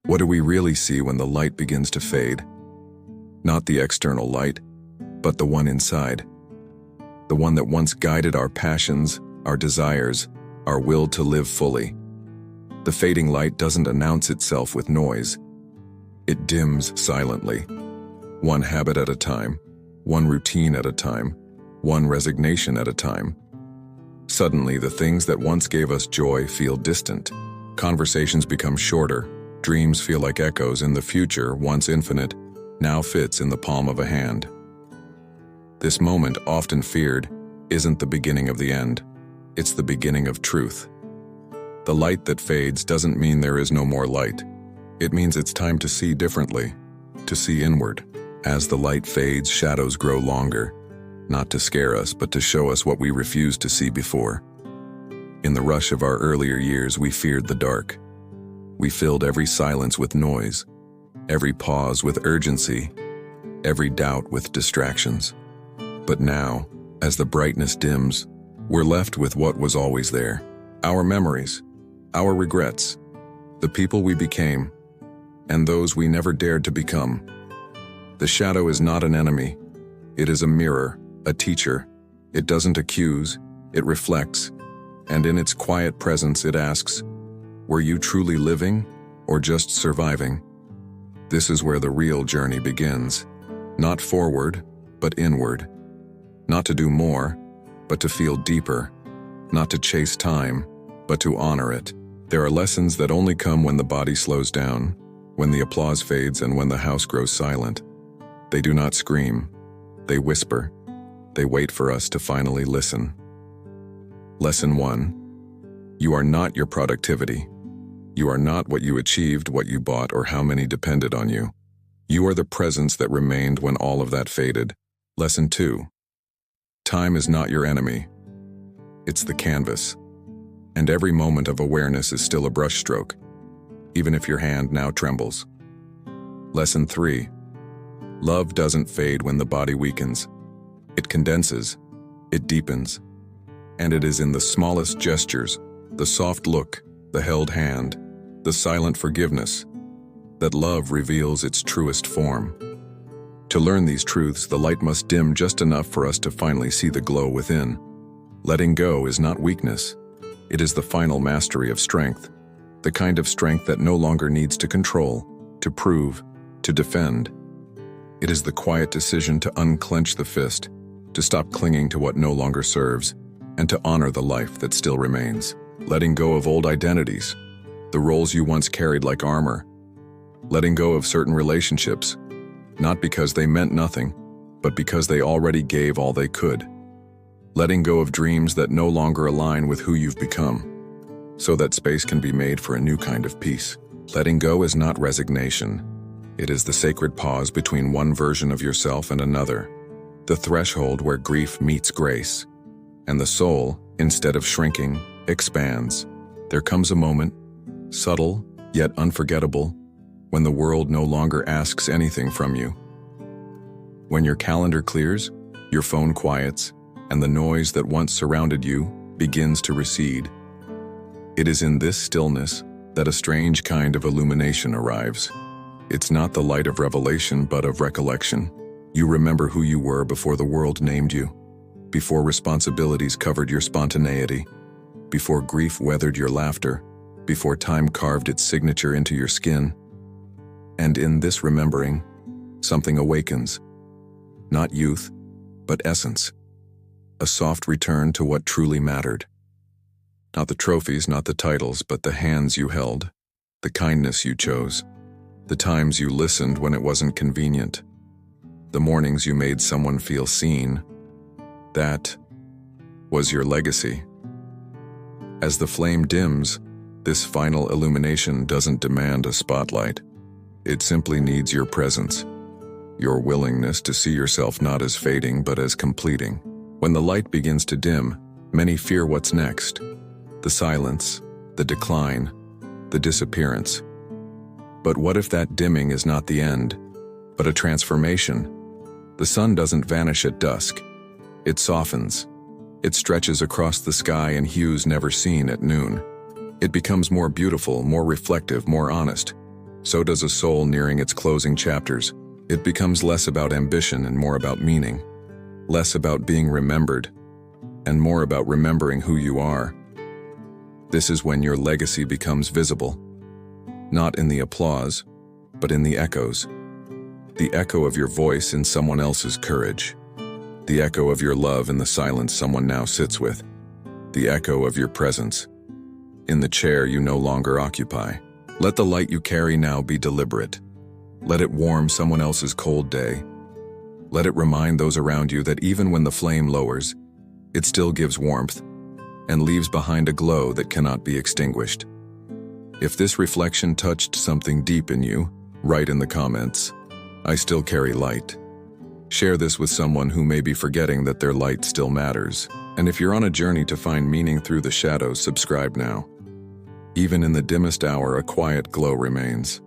What do we really see when the light begins to fade? Not the external light, but the one inside. The one that once guided our passions, our desires, our will to live fully. The fading light doesn't announce itself with noise. It dims silently, one habit at a time, one routine at a time, one resignation at a time. Suddenly, the things that once gave us joy feel distant. Conversations become shorter, dreams feel like echoes, and the future, once infinite, now fits in the palm of a hand. This moment, often feared, isn't the beginning of the end. It's the beginning of truth. The light that fades doesn't mean there is no more light. It means it's time to see differently, to see inward. As the light fades, shadows grow longer, not to scare us, but to show us what we refused to see before. In the rush of our earlier years, we feared the dark. We filled every silence with noise, every pause with urgency, every doubt with distractions. But now, as the brightness dims, we're left with what was always there. Our memories, our regrets, the people we became, and those we never dared to become. The shadow is not an enemy. It is a mirror, a teacher. It doesn't accuse, it reflects. And in its quiet presence, it asks, were you truly living or just surviving? This is where the real journey begins. Not forward, but inward. Not to do more, but to feel deeper. Not to chase time, but to honor it. There are lessons that only come when the body slows down, when the applause fades, and when the house grows silent. They do not scream. They whisper. They wait for us to finally listen. Lesson 1. You are not your productivity. You are not what you achieved, what you bought, or how many depended on you. You are the presence that remained when all of that faded. Lesson 2. Time is not your enemy. It's the canvas. And every moment of awareness is still a brushstroke, even if your hand now trembles. Lesson 3. Love doesn't fade when the body weakens. It condenses, it deepens, and it is in the smallest gestures, the soft look, the held hand, the silent forgiveness, that love reveals its truest form. To learn these truths, the light must dim just enough for us to finally see the glow within. Letting go is not weakness. It is the final mastery of strength, the kind of strength that no longer needs to control, to prove, to defend. It is the quiet decision to unclench the fist, to stop clinging to what no longer serves, and to honor the life that still remains. Letting go of old identities, the roles you once carried like armor. Letting go of certain relationships, not because they meant nothing, but because they already gave all they could. Letting go of dreams that no longer align with who you've become, so that space can be made for a new kind of peace. Letting go is not resignation. It is the sacred pause between one version of yourself and another, the threshold where grief meets grace, and the soul, instead of shrinking, expands. There comes a moment, subtle yet unforgettable, when the world no longer asks anything from you. When your calendar clears, your phone quiets, and the noise that once surrounded you begins to recede. It is in this stillness that a strange kind of illumination arrives. It's not the light of revelation, but of recollection. You remember who you were before the world named you, before responsibilities covered your spontaneity, before grief weathered your laughter, before time carved its signature into your skin. And in this remembering, something awakens. Not youth, but essence. A soft return to what truly mattered. Not the trophies, not the titles, but the hands you held, the kindness you chose, the times you listened when it wasn't convenient, the mornings you made someone feel seen. That was your legacy. As the flame dims, this final illumination doesn't demand a spotlight. It simply needs your presence, your willingness to see yourself not as fading but as completing. When the light begins to dim, many fear what's next. The silence, the decline, the disappearance. But what if that dimming is not the end, but a transformation? The sun doesn't vanish at dusk. It softens. It stretches across the sky in hues never seen at noon. It becomes more beautiful, more reflective, more honest. So does a soul nearing its closing chapters. It becomes less about ambition and more about meaning, less about being remembered, and more about remembering who you are. This is when your legacy becomes visible, not in the applause, but in the echoes. The echo of your voice in someone else's courage. The echo of your love in the silence someone now sits with. The echo of your presence in the chair you no longer occupy. Let the light you carry now be deliberate. Let it warm someone else's cold day. Let it remind those around you that even when the flame lowers, it still gives warmth and leaves behind a glow that cannot be extinguished. If this reflection touched something deep in you, write in the comments, "I still carry light." Share this with someone who may be forgetting that their light still matters. And if you're on a journey to find meaning through the shadows, subscribe now. Even in the dimmest hour, a quiet glow remains.